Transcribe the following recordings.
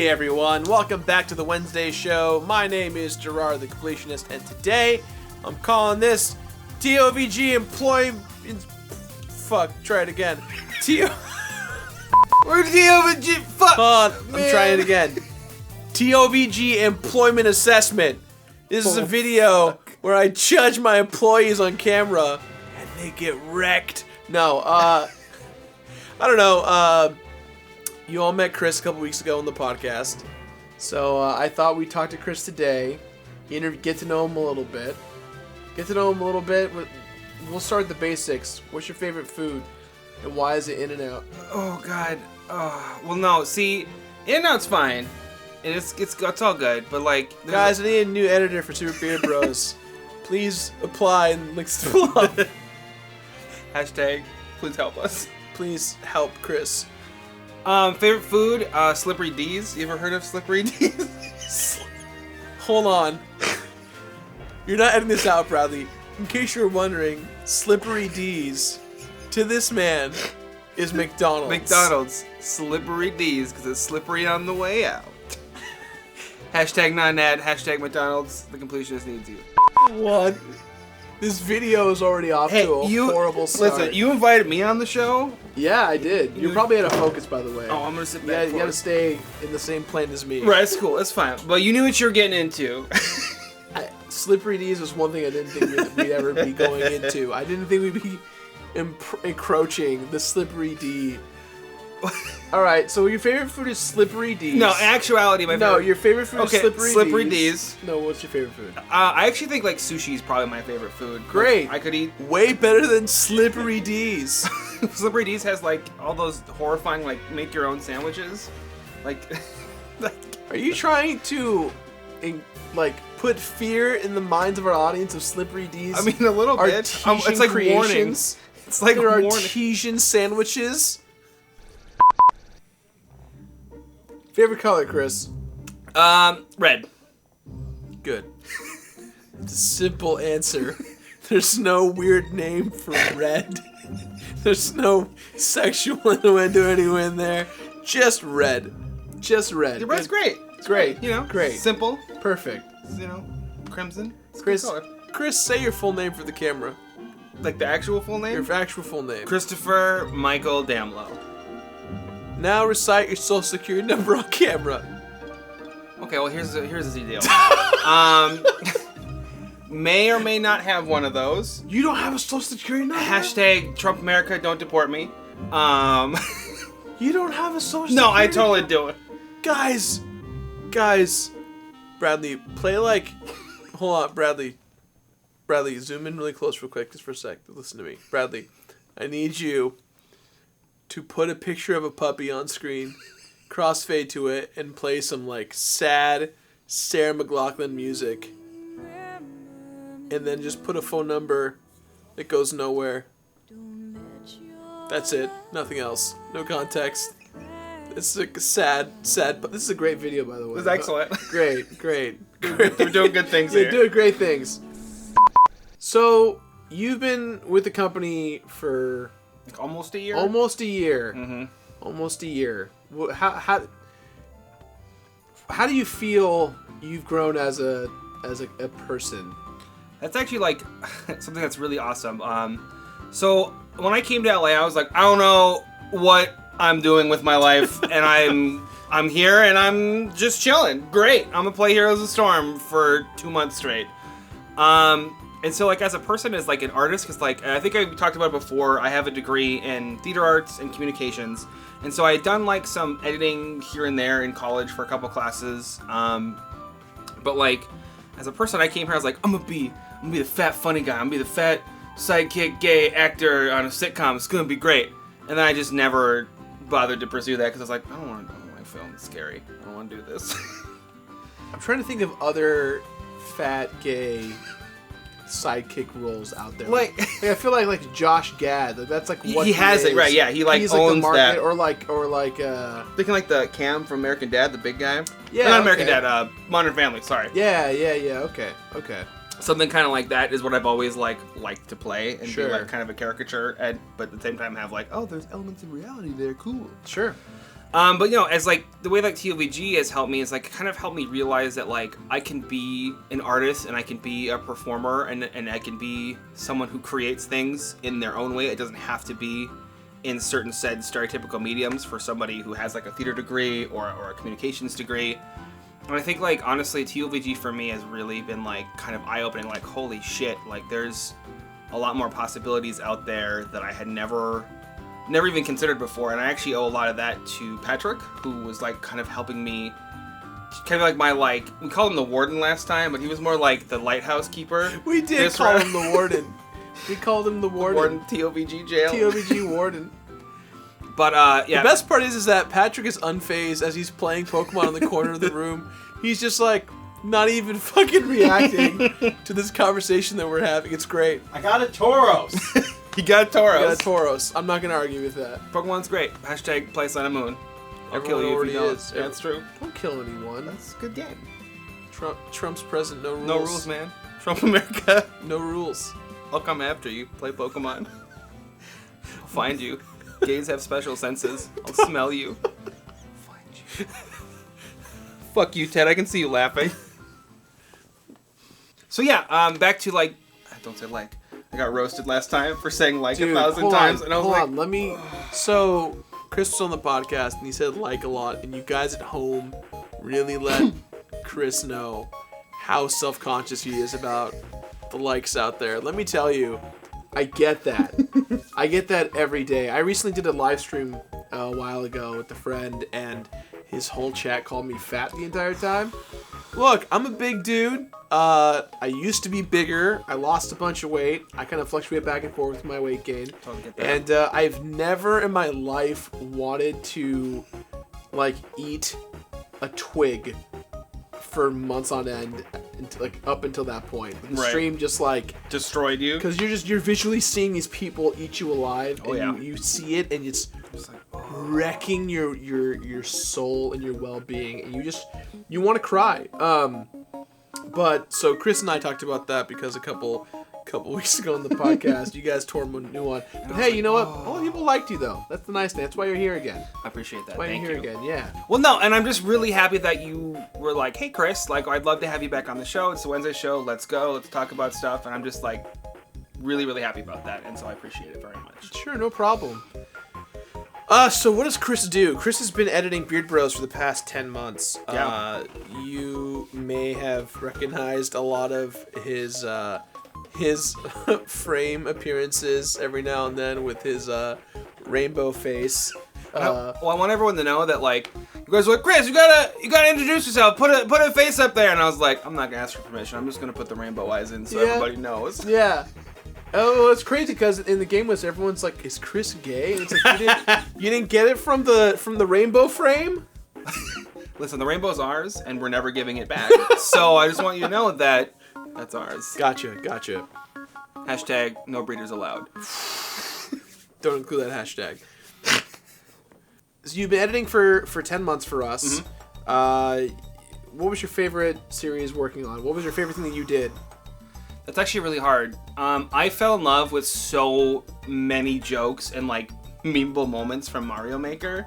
Hey everyone, welcome back to the Wednesday show. My name is Jirard, the completionist, and today I'm calling this TOVG employment. Fuck, try it again. We're TOVG. Fuck. Hold on, I'm trying it again. TOVG employment assessment. This is a video where I judge my employees on camera and they get wrecked. No, I don't know. You all met Chris a couple weeks ago on the podcast, so I thought we'd talk to Chris today, get to know him a little bit. We'll start with the basics. What's your favorite food, and why is it In-N-Out? Oh God. Well, no. See, In-N-Out's fine, and it's all good. But like, guys, I need a new editor for Super Beard Bros. Please apply and links below. Hashtag, please help us. Please help Chris. Favorite food? Slippery D's. You ever heard of Slippery D's? Hold on. You're not editing this out, Bradley. In case you're wondering, Slippery D's to this man is McDonald's. McDonald's. Slippery D's because it's slippery on the way out. Hashtag non-ad. Hashtag McDonald's. The completionist needs you. What? This video is already off to a horrible start. Listen, you invited me on the show? Yeah, I did. You're probably out of focus, by the way. Oh, I'm gonna sit back. You gotta stay in the same plane as me. Right, that's cool. That's fine. But you knew what you were getting into. Slippery D's was one thing I didn't think we'd ever be going into. I didn't think we'd be encroaching the Slippery D. All right, so your favorite food is Slippery D's. No, in actuality, my favorite. No, your favorite food is Slippery D's. No, what's your favorite food? I actually think like sushi is probably my favorite food. Great. Like, I could eat way better than Slippery D's. Slippery D's has like all those horrifying like make your own sandwiches. Like, are you trying to put fear in the minds of our audience of Slippery D's? I mean, a little bit. It's like creations. It's like they're artesian sandwiches. Favorite color, Chris? Red. Good. It's a simple answer. There's no weird name for red. There's no sexual innuendo in there. Just red. Just red. The red's great. It's great. You know, great. Simple. Perfect. You know, crimson. It's Chris, say your full name for the camera. Like the actual full name? Your actual full name. Christopher Michael Damlow. Now recite your social security number on camera. Okay, well here's the deal. May or may not have one of those. You don't have a social security number? Hashtag Trump America, don't deport me. You don't have a social security No, I totally do it. Guys, Bradley, play like, hold on, Bradley, zoom in really close real quick, just for a sec, listen to me. Bradley, I need you to put a picture of a puppy on screen, crossfade to it, and play some like sad Sarah McLachlan music. And then just put a phone number that goes nowhere. That's it. Nothing else. No context. It's a sad, but this is a great video, by the way. It's excellent. Great. We're doing good things here. You're doing great things. So, you've been with the company for like almost a year? Almost a year. Mm-hmm. Almost a year. How do you feel you've grown as a person? That's actually like something that's really awesome. So when I came to LA, I was like, I don't know what I'm doing with my life, and I'm here and I'm just chilling. Great, I'm gonna play Heroes of the Storm for 2 months straight. And so like as a person, as like an artist, because like I think I talked about it before, I have a degree in theater arts and communications, and so I had done like some editing here and there in college for a couple classes. But like as a person, I came here, I was like, I'm gonna be the fat funny guy. I'm gonna be the fat sidekick gay actor on a sitcom. It's gonna be great. And then I just never bothered to pursue that because I was like, I don't want my film. It's scary. I don't want to do this. I'm trying to think of other fat gay sidekick roles out there. Like I feel like Josh Gad. That's like what he has it, right? Yeah, he's like owns the market, that. Or like thinking like the Cam from American Dad, the big guy. Yeah, not American Dad. Modern Family. Sorry. Yeah. Okay. Something kind of like that is what I've always liked to play and sure. be like kind of a caricature, but at the same time have like, oh, there's elements of reality there. Cool. Sure. But as like the way like TOVG has helped me is like kind of helped me realize that like I can be an artist and I can be a performer and I can be someone who creates things in their own way. It doesn't have to be in certain said stereotypical mediums for somebody who has like a theater degree or a communications degree. And I think like honestly TOVG for me has really been like kind of eye-opening, like holy shit, like there's a lot more possibilities out there that I had never even considered before, and I actually owe a lot of that to Patrick, who was like kind of helping me, kind of like my like, we called him the warden last time, but he was more like the lighthouse keeper. We did call him the warden. We called him the warden. Warden TOVG jail. TOVG warden. But yeah. The best part is that Patrick is unfazed as he's playing Pokemon in the corner of the room. He's just like not even fucking reacting to this conversation that we're having. It's great. I got a Tauros. You got Tauros. You got a Tauros. I'm not gonna argue with that. Pokemon's great. Hashtag place on a moon. I'll Everyone kill you if you don't. is. Yeah, that's true. Don't kill anyone. That's a good game. Trump's president. No rules. No rules, man. Trump America. No rules. I'll come after you. Play Pokemon. I'll find you. Gays have special senses. I'll smell you. I'll find you. Fuck you, Ted. I can see you laughing. So yeah, back to like, don't say like. I got roasted last time for saying like 1,000 times, and I was like, let me. So Chris was on the podcast and he said like a lot, and you guys at home really let Chris know how self-conscious he is about the likes out there. Let me tell you, I get that. I get that every day. I recently did a live stream a while ago with a friend, and his whole chat called me fat the entire time. Look, I'm a big dude. I used to be bigger. I lost a bunch of weight. I kind of fluctuate back and forth with my weight gain. Totally get that. And I've never in my life wanted to, like, eat a twig for months on end, like up until that point. The stream just like destroyed you because you're visually seeing these people eat you alive, and you see it, and it's like wrecking your soul and your well-being, and you want to cry. But so Chris and I talked about that because a couple weeks ago on the podcast, you guys tore a new one. But hey, you know what? All the people liked you though. That's the nice thing. That's why you're here again. I appreciate that. That's why Thank you're you. here again. Yeah. Well, no, and I'm just really happy that you were like, hey, Chris, like I'd love to have you back on the show. It's a Wednesday show. Let's go. Let's talk about stuff. And I'm just like really, really happy about that. And so I appreciate it very much. Sure, no problem. So what does Chris do? Chris has been editing Beard Bros for the past 10 months. Yeah. You may have recognized a lot of his frame appearances every now and then with his rainbow face. Well, I want everyone to know that like you guys were like, Chris, you gotta introduce yourself. Put a face up there, and I was like, I'm not gonna ask for permission. I'm just gonna put the rainbow eyes in so everybody knows. Yeah. Oh, it's crazy because in the game was everyone's like, is Chris gay? And it's like you didn't get it from the rainbow frame. Listen, the rainbow's ours, and we're never giving it back. So I just want you to know that that's ours. Gotcha. Hashtag no breeders allowed. Don't include that hashtag. So you've been editing for 10 months for us. Mm-hmm. What was your favorite series working on? What was your favorite thing that you did? That's actually really hard. I fell in love with so many jokes and like memeable moments from Mario Maker.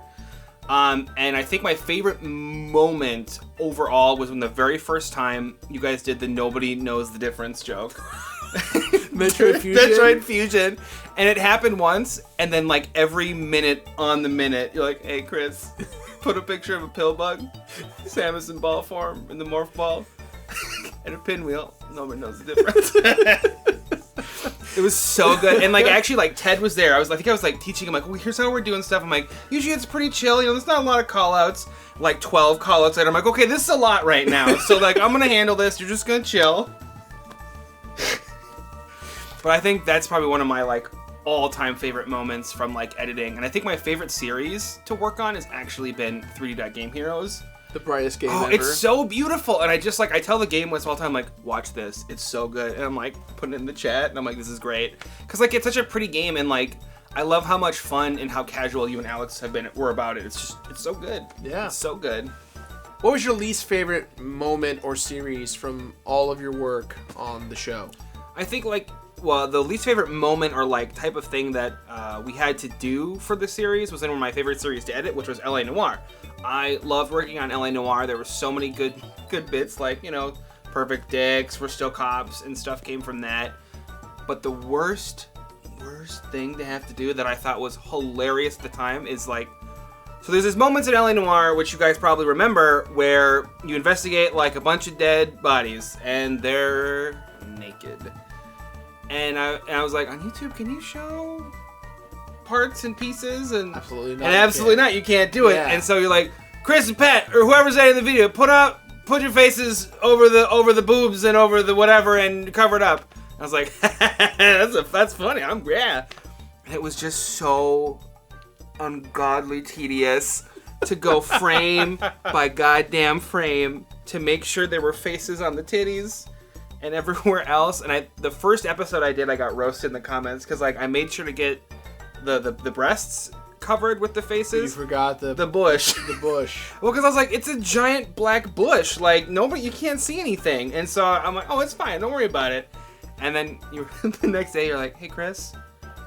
And I think my favorite moment overall was when the very first time you guys did the nobody knows the difference joke. Metroid Fusion. And it happened once, and then like every minute on the minute, you're like, hey Chris, put a picture of a pill bug, Samus in ball form in the morph ball, and a pinwheel. Nobody knows the difference. It was so good. And like actually like Ted was there. I think I was like teaching him like, well, here's how we're doing stuff. I'm like, usually it's pretty chill, there's not a lot of call outs. Like 12 call outs later, I'm like, okay, this is a lot right now. So like I'm gonna handle this, you're just gonna chill. But I think that's probably one of my like all-time favorite moments from like editing. And I think my favorite series to work on has actually been 3D Game Heroes. The brightest game ever. It's so beautiful. And I tell the game all the time, like, watch this. It's so good. And I'm like, putting it in the chat, and I'm like, this is great. Because like, it's such a pretty game, and like, I love how much fun and how casual you and Alex were about it. It's so good. Yeah. It's so good. What was your least favorite moment or series from all of your work on the show? I think like well, the least favorite moment or like type of thing that we had to do for the series was in one of my favorite series to edit, which was LA Noire. I loved working on LA Noire. There were so many good bits, like, you know, Perfect Dicks, We're Still Cops, and stuff came from that. But the worst thing to have to do that I thought was hilarious at the time is like, so there's this moments in LA Noire, which you guys probably remember, where you investigate like a bunch of dead bodies and they're naked. And I was like, on YouTube, can you show parts and pieces? And Absolutely not. And absolutely not, you can't do it. Yeah. And so you're like, Chris and Pat, or whoever's editing the video, put your faces over the boobs and over the whatever and cover it up. I was like, that's funny. Yeah. And it was just so ungodly tedious to go frame by goddamn frame to make sure there were faces on the titties and everywhere else. And the first episode I did, I got roasted in the comments because like I made sure to get the breasts covered with the faces. You forgot the bush. The bush. Well, because I was like, it's a giant black bush. Like you can't see anything. And so I'm like, oh, it's fine. Don't worry about it. And then the next day, you're like, hey, Chris,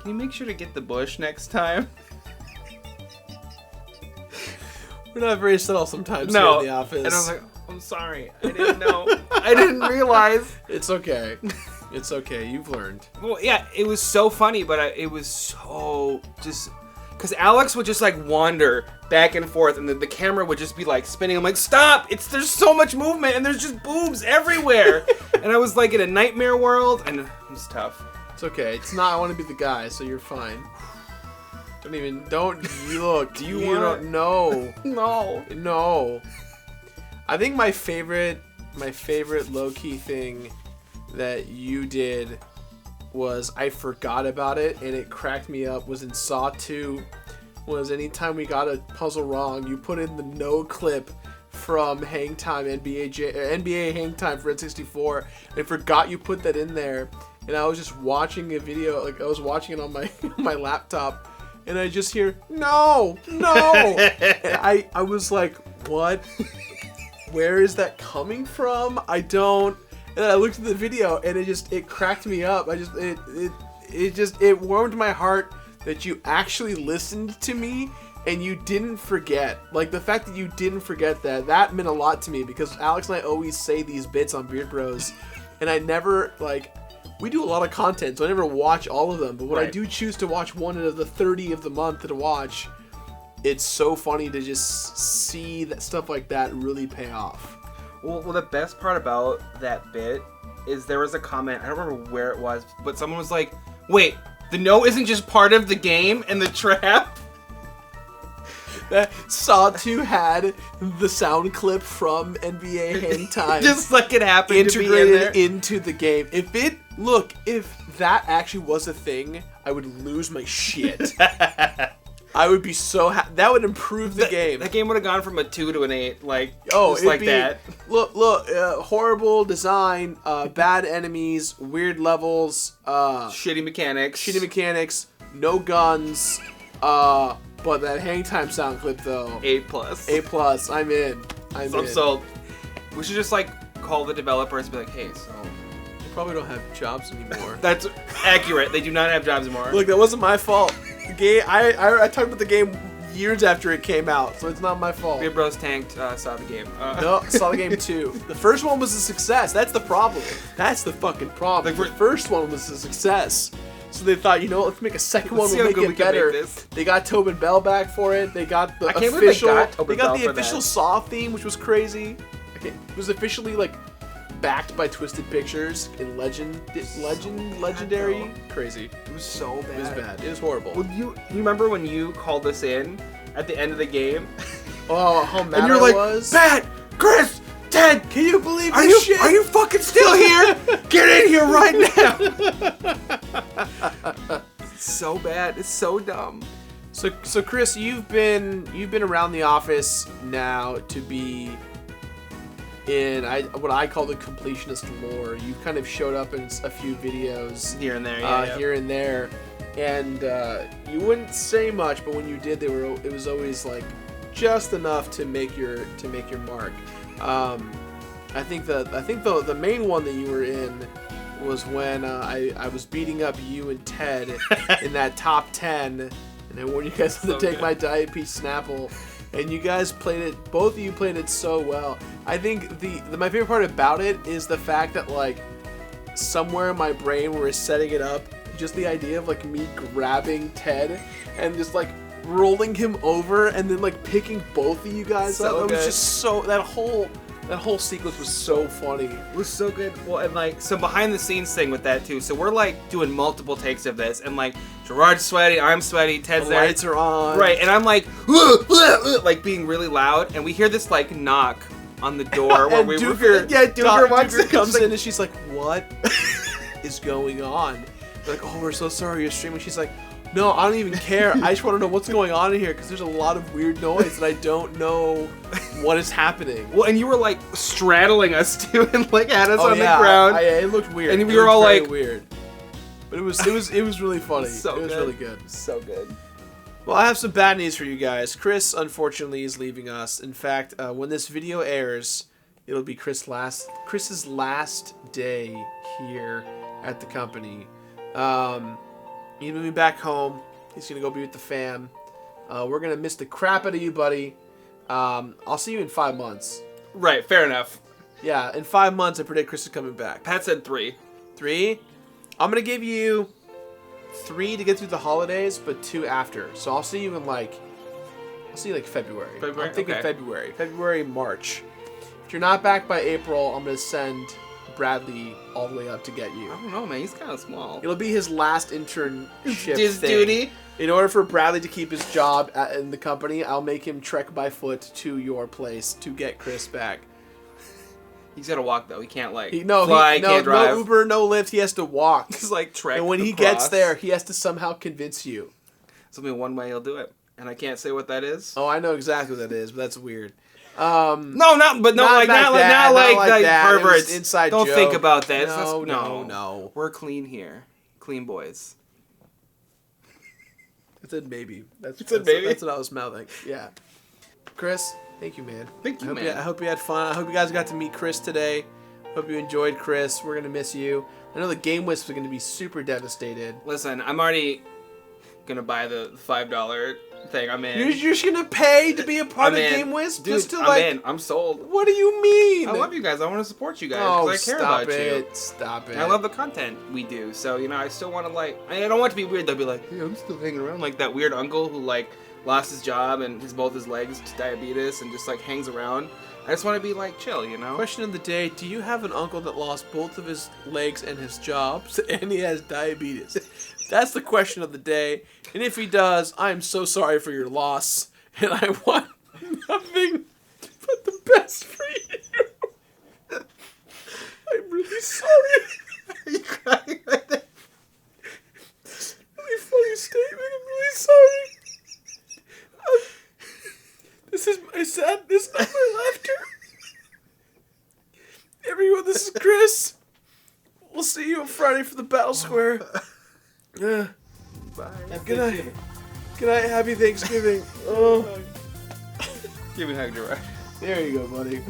can you make sure to get the bush next time? We're not very subtle sometimes No. here in the office. And I was like, I'm sorry. I didn't know. I didn't realize. It's okay. It's okay. You've learned. Well, yeah, it was so funny, but it was so just... Because Alex would just, like, wander back and forth, and the camera would just be, like, spinning. I'm like, stop! There's so much movement, and there's just boobs everywhere! And I was, like, in a nightmare world, and it was tough. It's okay. It's not. I want to be the guy, so you're fine. Don't look. Do you don't know. No. I think my favorite low-key thing that you did was I forgot about it and it cracked me up was in Saw 2 was anytime we got a puzzle wrong, you put in the no clip from Hang Time NBA Hang Time for N64. I forgot you put that in there, and I was just watching a video, like I was watching it on my my laptop, and I just hear no, and I was like, what? Where is that coming from? I don't. And then I looked at the video, and it cracked me up. It warmed my heart that you actually listened to me and you didn't forget. Like, the fact that you didn't forget that meant a lot to me, because Alex and I always say these bits on Beard Bros, and I never, like, we do a lot of content, so I never watch all of them, but when I do choose to watch one of the 30 of the month to watch, it's so funny to just see that stuff like that really pay off. Well, the best part about that bit is there was a comment, I don't remember where it was, but someone was like, wait, the no isn't just part of the game and the trap? That Saw 2 had the sound clip from NBA Hang Time just like it happened integrated to be in there. into the game. If that actually was a thing, I would lose my shit. I would be so happy. That would improve the game. That game would have gone from a 2 to an 8, like, just like that. Look, horrible design, bad enemies, weird levels, Shitty mechanics, no guns, but that Hang Time sound clip though. A+. I'm in. I'm sold. We should just like call the developers and be like, hey, so they probably don't have jobs anymore. That's accurate. They do not have jobs anymore. Look, that wasn't my fault. The game, I talked about the game years after it came out, so it's not my fault. Beard Bros tanked Saw the Game. No, Saw the Game 2. The first one was a success. That's the problem. That's the fucking problem. The first one was a success. So they thought, let's make a second one. We'll make it better. They got Tobin Bell back for it. They got the the official Saw theme, which was crazy. It was officially like backed by Twisted Pictures in legendary. Crazy. It was so bad. It was bad. It was horrible. Well, you remember when you called us in at the end of the game? Oh, how mad and you're I like, was. Pat, Chris, Ted, can you believe this shit? Are you fucking still here? Get in here right now. It's so bad. It's so dumb. So Chris, you've been around the office now to be in what I call the completionist lore. You've kind of showed up in a few videos here and there, here and there, and you wouldn't say much, but when you did, it was always like just enough to make your mark. I think the main one that you were in was when I was beating up you and Ted in that top 10, and I warned you guys to take my Diet Peach Snapple, and you guys played it. Both of you played it so well. I think my favorite part about it is the fact that like somewhere in my brain where we're setting it up, just the idea of like me grabbing Ted and just like rolling him over and then like picking both of you guys up. It was just so that whole sequence was so funny. It was so good. Well, and like some behind the scenes thing with that too. So we're like doing multiple takes of this, and like Jirard's sweaty, I'm sweaty, Ted's there. Lights are on. Right, and I'm like like being really loud, and we hear this like knock on the door where we were. Duker comes in and she's like, "What is going on?" We're like, "Oh, we're so sorry you're streaming." She's like, "No, I don't even care. I just want to know what's going on in here because there's a lot of weird noise and I don't know what is happening." Well, and you were like straddling us too, and like had us on the ground. It looked weird. And we were all like weird. But it was really funny. So it was good. really good. So good. Well, I have some bad news for you guys. Chris, unfortunately, is leaving us. In fact, when this video airs, it'll be Chris's last day here at the company. He's moving back home. He's gonna go be with the fam. We're gonna miss the crap out of you, buddy. I'll see you in 5 months. Right, fair enough. Yeah, in 5 months, I predict Chris is coming back. Pat said 3. 3? I'm gonna give you 3 to get through the holidays, but 2 after. So I'll see you in like February. February? I'm thinking Okay. February, March. If you're not back by April, I'm gonna send Bradley all the way up to get you. I don't know, man. He's kind of small. It'll be his last internship His thing. duty. In order for Bradley to keep his job in the company, I'll make him trek by foot to your place to get Chris back. He's gotta walk though. He can't like fly. No Can't drive. no Uber, no Lyft. He has to walk. He's like trek. And when he gets there, he has to somehow convince you. There's only one way he'll do it, and I can't say what that is. Oh, I know exactly what that is, but that's weird. No, not like that. perverts. Inside Don't joke. think about that. No. We're clean here, clean boys. I said maybe. That's maybe? That's what I was mouthing. Yeah. Chris, thank you, man. Thank you, man. I hope you had fun. I hope you guys got to meet Chris today. Hope you enjoyed Chris. We're gonna miss you. I know the Game Wisps are gonna be super devastated. Listen, I'm already gonna buy the $5 thing. I'm in. You're just gonna pay to be a part I'm of in. Game Wisp? Dude, Just to I'm like. in. I'm sold. What do you mean? I love you guys. I want to support you guys Oh, because I care stop about you. it! Stop it! And I love the content we do. So, you know, I still want to like. I don't want it to be weird. They'll be like, hey, I'm still hanging around like that weird uncle who like lost his job and both his legs to diabetes and just like hangs around. I just want to be like chill, you know. Question of the day: do you have an uncle that lost both of his legs and his jobs, and he has diabetes? That's the question of the day. And if he does, I am so sorry for your loss, and I want nothing but the best for you. I'm really sorry. Are you crying right there? Really funny statement. I'm really sorry. This is my sadness, not my laughter. Everyone, this is Chris. We'll see you on Friday for the Battle Square. Bye. Good night. Good night. Happy Thanksgiving. Oh. Give me a hug, Jirard. There you go, buddy.